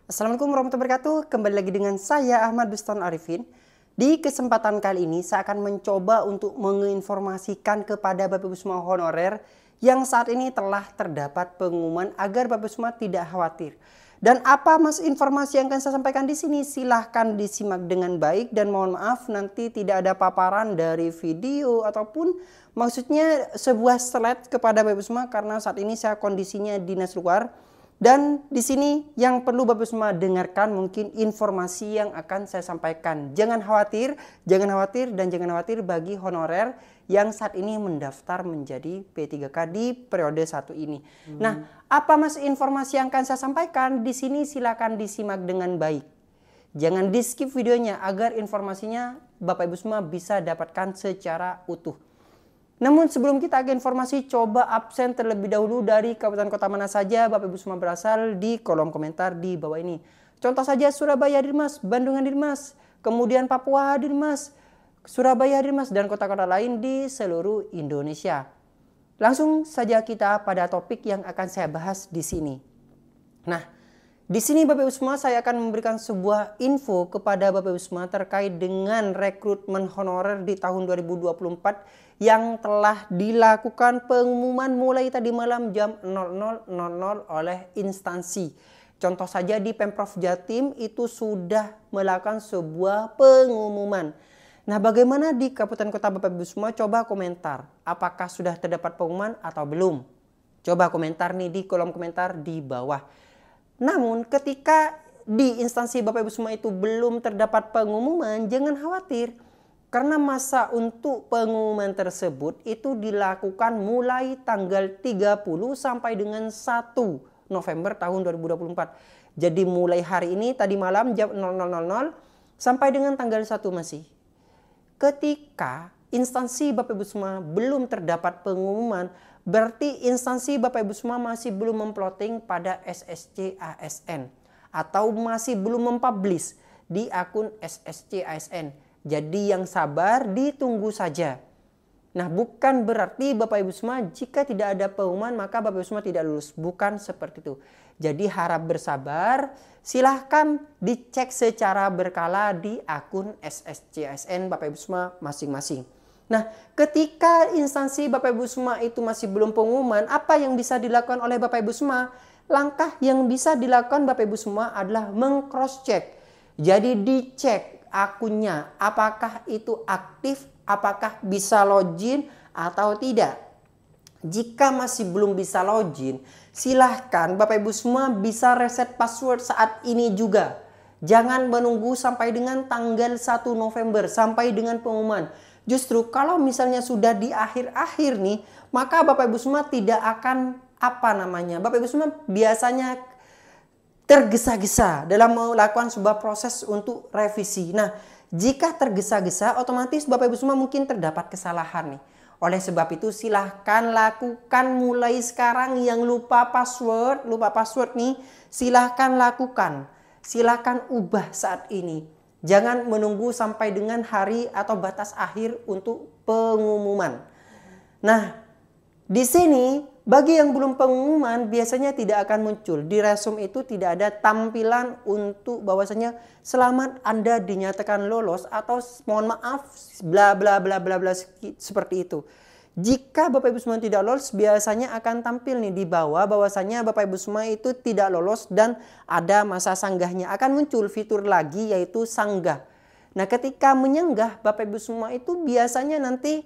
Assalamualaikum warahmatullahi wabarakatuh. Kembali lagi dengan saya Ahmad Buston Arifin. Di kesempatan kali ini saya akan mencoba untuk menginformasikan kepada Bapak Ibu semua honorer yang saat ini telah terdapat pengumuman agar Bapak Ibu semua tidak khawatir. Dan apa informasi yang akan saya sampaikan di sini silahkan disimak dengan baik dan mohon maaf nanti tidak ada paparan dari video ataupun maksudnya sebuah slide kepada Bapak Ibu semua karena saat ini saya kondisinya dinas luar. Dan di sini yang perlu Bapak semua dengarkan mungkin informasi yang akan saya sampaikan. Jangan khawatir dan jangan khawatir bagi honorer yang saat ini mendaftar menjadi P3K di periode 1 ini. Nah, apa informasi yang akan saya sampaikan di sini silakan disimak dengan baik. Jangan di skip videonya agar informasinya Bapak Ibu semua bisa dapatkan secara utuh. Namun sebelum kita ke informasi, coba absen terlebih dahulu dari kabupaten kota mana saja Bapak Ibu semua berasal di kolom komentar di bawah ini. Contoh saja Surabaya hadir Mas, Bandung hadir Mas, kemudian Papua hadir Mas, Surabaya hadir Mas, dan kota-kota lain di seluruh Indonesia. Langsung saja kita pada topik yang akan saya bahas di sini. Nah, di sini Bapak Ibu semua saya akan memberikan sebuah info kepada Bapak Ibu semua terkait dengan rekrutmen honorer di tahun 2024 yang telah dilakukan pengumuman mulai tadi malam jam 00.00 oleh instansi. Contoh saja di Pemprov Jatim itu sudah melakukan sebuah pengumuman. Nah, bagaimana di kabupaten kota Bapak Ibu semua? Coba komentar. Apakah sudah terdapat pengumuman atau belum? Coba komentar nih di kolom komentar di bawah. Namun ketika di instansi Bapak Ibu semua itu belum terdapat pengumuman, jangan khawatir. Karena masa untuk pengumuman tersebut itu dilakukan mulai tanggal 30 sampai dengan 1 November tahun 2024. Jadi mulai hari ini tadi malam jam 00.00 sampai dengan tanggal 1 masih. Ketika instansi Bapak Ibu semua belum terdapat pengumuman, berarti instansi Bapak Ibu semua masih belum memplotting pada SSC ASN atau masih belum mempublish di akun SSC ASN. Jadi yang sabar ditunggu saja. Nah, bukan berarti Bapak Ibu semua jika tidak ada pengumuman maka Bapak Ibu semua tidak lulus. Bukan seperti itu. Jadi harap bersabar. Silahkan dicek secara berkala di akun SSC ASN Bapak Ibu semua masing-masing. Nah, ketika instansi Bapak Ibu semua itu masih belum pengumuman, apa yang bisa dilakukan oleh Bapak Ibu semua? Langkah yang bisa dilakukan Bapak Ibu semua adalah meng-cross check. Jadi dicek akunnya, apakah itu aktif, apakah bisa login atau tidak. Jika masih belum bisa login, silahkan Bapak Ibu semua bisa reset password saat ini juga. Jangan menunggu sampai dengan tanggal 1 November, sampai dengan pengumuman. Justru kalau misalnya sudah di akhir-akhir nih, maka Bapak Ibu semua tidak akan Bapak Ibu semua biasanya tergesa-gesa dalam melakukan sebuah proses untuk revisi. Nah, jika tergesa-gesa otomatis Bapak Ibu semua mungkin terdapat kesalahan nih. Oleh sebab itu silahkan lakukan mulai sekarang yang lupa password nih, silahkan lakukan. Silahkan ubah saat ini. Jangan menunggu sampai dengan hari atau batas akhir untuk pengumuman. Nah, di sini bagi yang belum pengumuman biasanya tidak akan muncul. Di resume itu tidak ada tampilan untuk bahwasanya selamat Anda dinyatakan lolos atau mohon maaf bla bla bla bla bla seperti itu. Jika Bapak Ibu semua tidak lolos biasanya akan tampil nih di bawah bahwasanya Bapak Ibu semua itu tidak lolos dan ada masa sanggahnya. Akan muncul fitur lagi yaitu sanggah. Nah, ketika menyanggah Bapak Ibu semua itu biasanya nanti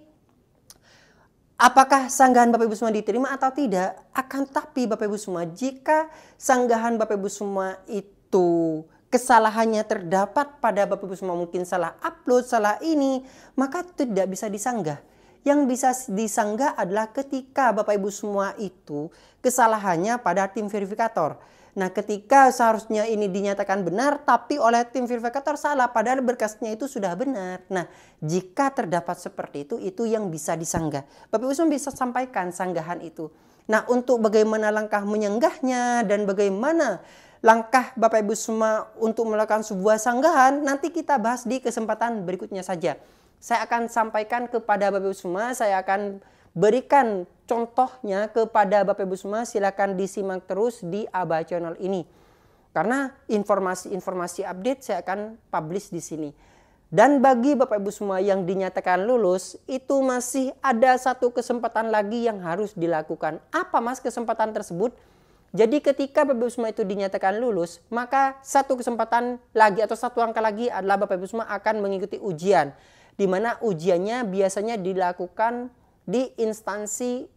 apakah sanggahan Bapak Ibu semua diterima atau tidak? Akan tapi Bapak Ibu semua, jika sanggahan Bapak Ibu semua itu kesalahannya terdapat pada Bapak Ibu semua, mungkin salah upload, salah ini, maka tidak bisa disanggah. Yang bisa disanggah adalah ketika Bapak Ibu semua itu kesalahannya pada tim verifikator. Nah, ketika seharusnya ini dinyatakan benar tapi oleh tim verifikator salah padahal berkasnya itu sudah benar. Nah, jika terdapat seperti itu yang bisa disanggah. Bapak Ibu semua bisa sampaikan sanggahan itu. Nah, untuk bagaimana langkah menyanggahnya dan bagaimana langkah Bapak Ibu semua untuk melakukan sebuah sanggahan nanti kita bahas di kesempatan berikutnya saja. Saya akan sampaikan kepada Bapak Ibu semua, saya akan berikan contohnya kepada Bapak Ibu semua, silakan disimak terus di Aba Channel ini. Karena informasi-informasi update saya akan publish di sini. Dan bagi Bapak Ibu semua yang dinyatakan lulus, itu masih ada satu kesempatan lagi yang harus dilakukan. Apa Mas kesempatan tersebut? Jadi ketika Bapak Ibu semua itu dinyatakan lulus, maka satu kesempatan lagi atau satu angka lagi adalah Bapak Ibu semua akan mengikuti ujian. Di mana ujiannya biasanya dilakukan di instansi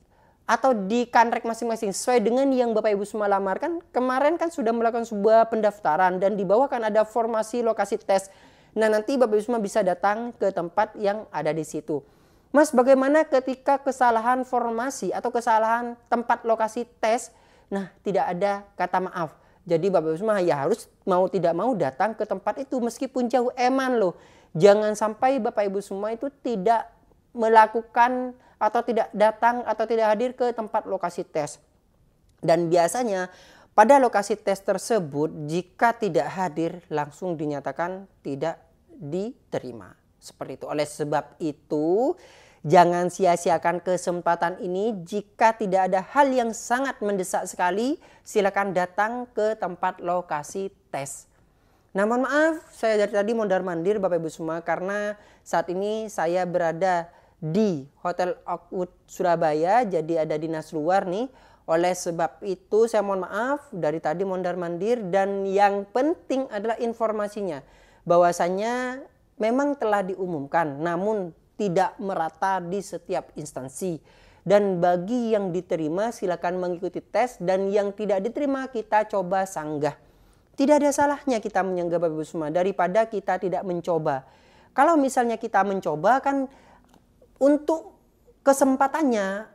atau di kanrek masing-masing sesuai dengan yang Bapak Ibu semua lamarkan. Kemarin kan sudah melakukan sebuah pendaftaran dan di bawah kan ada formasi lokasi tes. Nah, nanti Bapak Ibu semua bisa datang ke tempat yang ada di situ. Mas, bagaimana ketika kesalahan formasi atau kesalahan tempat lokasi tes? Nah, tidak ada kata maaf. Jadi Bapak Ibu semua ya harus mau tidak mau datang ke tempat itu meskipun jauh, eman loh. Jangan sampai Bapak Ibu semua itu tidak melakukan atau tidak datang atau tidak hadir ke tempat lokasi tes. Dan biasanya pada lokasi tes tersebut jika tidak hadir langsung dinyatakan tidak diterima. Seperti itu. Oleh sebab itu jangan sia-siakan kesempatan ini. Jika tidak ada hal yang sangat mendesak sekali, silakan datang ke tempat lokasi tes. Nah, mohon maaf saya dari tadi mondar-mandir Bapak Ibu semua karena saat ini saya berada di Hotel Oakwood Surabaya, jadi ada dinas luar nih. Oleh sebab itu saya mohon maaf dari tadi mondar-mandir, dan yang penting adalah informasinya bahwasanya memang telah diumumkan namun tidak merata di setiap instansi. Dan bagi yang diterima silakan mengikuti tes, dan yang tidak diterima kita coba sanggah. Tidak ada salahnya kita menyanggah Bapak Ibu semua daripada kita tidak mencoba. Kalau misalnya kita mencoba kan untuk kesempatannya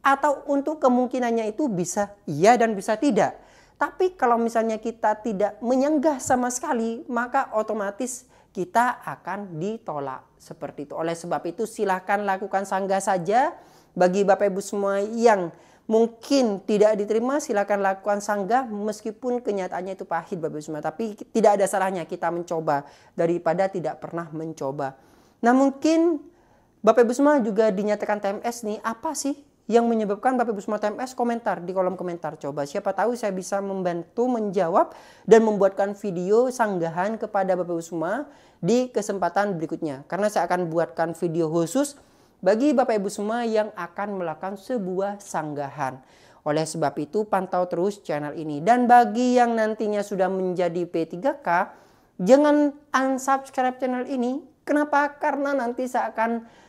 atau untuk kemungkinannya itu bisa iya dan bisa tidak. Tapi kalau misalnya kita tidak menyanggah sama sekali, maka otomatis kita akan ditolak. Seperti itu. Oleh sebab itu silahkan lakukan sanggah saja. Bagi Bapak Ibu semua yang mungkin tidak diterima, silahkan lakukan sanggah meskipun kenyataannya itu pahit Bapak Ibu semua. Tapi tidak ada salahnya kita mencoba daripada tidak pernah mencoba. Nah, mungkin Bapak Ibu semua juga dinyatakan TMS nih, apa sih yang menyebabkan Bapak Ibu semua TMS? Komentar di kolom komentar. Coba siapa tahu saya bisa membantu menjawab dan membuatkan video sanggahan kepada Bapak Ibu semua di kesempatan berikutnya. Karena saya akan buatkan video khusus bagi Bapak Ibu semua yang akan melakukan sebuah sanggahan. Oleh sebab itu pantau terus channel ini. Dan bagi yang nantinya sudah menjadi P3K, jangan unsubscribe channel ini. Kenapa? Karena nanti saya akan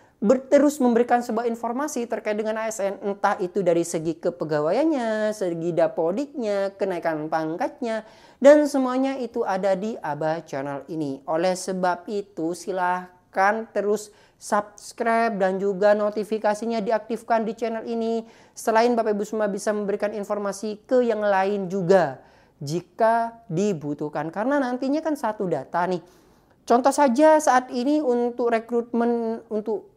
terus memberikan sebuah informasi terkait dengan ASN, entah itu dari segi kepegawaiannya, segi dapodiknya, kenaikan pangkatnya, dan semuanya itu ada di Aba channel ini. Oleh sebab itu silahkan terus subscribe dan juga notifikasinya diaktifkan di channel ini. Selain Bapak Ibu semua bisa memberikan informasi ke yang lain juga jika dibutuhkan, karena nantinya kan satu data nih. Contoh saja saat ini untuk rekrutmen untuk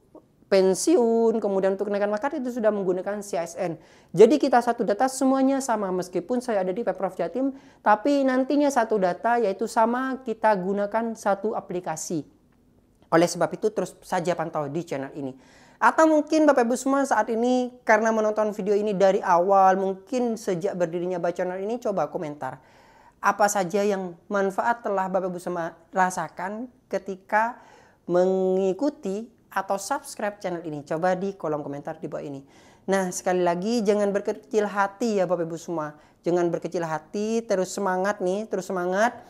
pensiun, kemudian untuk kenaikan pangkat itu sudah menggunakan CSN. Jadi kita satu data semuanya sama, meskipun saya ada di Pemprov Jatim, tapi nantinya satu data yaitu sama, kita gunakan satu aplikasi. Oleh sebab itu terus saja pantau di channel ini. Atau mungkin Bapak Ibu semua saat ini karena menonton video ini dari awal, mungkin sejak berdirinya Aba channel ini, coba komentar. Apa saja yang manfaat telah Bapak Ibu semua rasakan ketika mengikuti atau subscribe channel ini? Coba di kolom komentar di bawah ini. Nah, sekali lagi jangan berkecil hati ya Bapak Ibu semua. Jangan berkecil hati, terus semangat nih, terus semangat.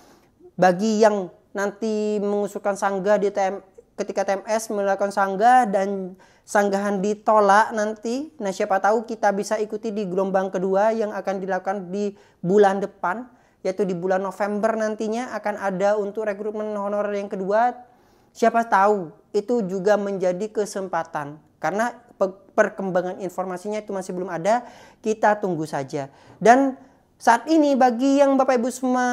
Bagi yang nanti mengusulkan sanggah di ketika TMS melakukan sanggah dan sanggahan ditolak nanti, nah siapa tahu kita bisa ikuti di gelombang kedua yang akan dilakukan di bulan depan, yaitu di bulan November nantinya akan ada untuk rekrutmen honorer yang kedua. Siapa tahu itu juga menjadi kesempatan, karena perkembangan informasinya itu masih belum ada, kita tunggu saja. Dan saat ini bagi yang Bapak Ibu semua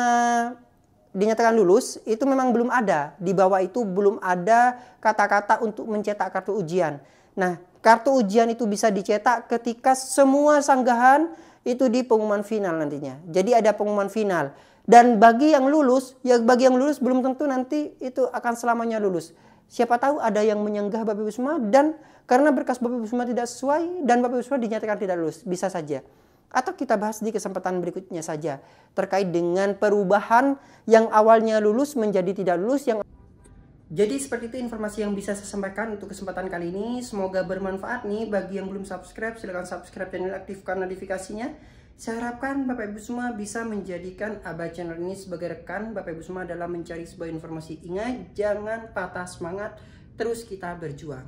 dinyatakan lulus itu memang belum ada, di bawah itu belum ada kata-kata untuk mencetak kartu ujian. Nah, kartu ujian itu bisa dicetak ketika semua sanggahan itu di pengumuman final nantinya. Jadi ada pengumuman final. Dan bagi yang lulus, ya bagi yang lulus belum tentu nanti itu akan selamanya lulus. Siapa tahu ada yang menyanggah Bapak Ibu semua dan karena berkas Bapak Ibu semua tidak sesuai dan Bapak Ibu semua dinyatakan tidak lulus. Bisa saja. Atau kita bahas di kesempatan berikutnya saja terkait dengan perubahan yang awalnya lulus menjadi tidak lulus. Jadi seperti itu informasi yang bisa saya sampaikan untuk kesempatan kali ini. Semoga bermanfaat nih. Bagi yang belum subscribe, silahkan subscribe dan aktifkan notifikasinya. Saya harapkan Bapak Ibu semua bisa menjadikan Aba Channel ini sebagai rekan Bapak Ibu semua dalam mencari sebuah informasi. Ingat, jangan patah semangat, terus kita berjuang.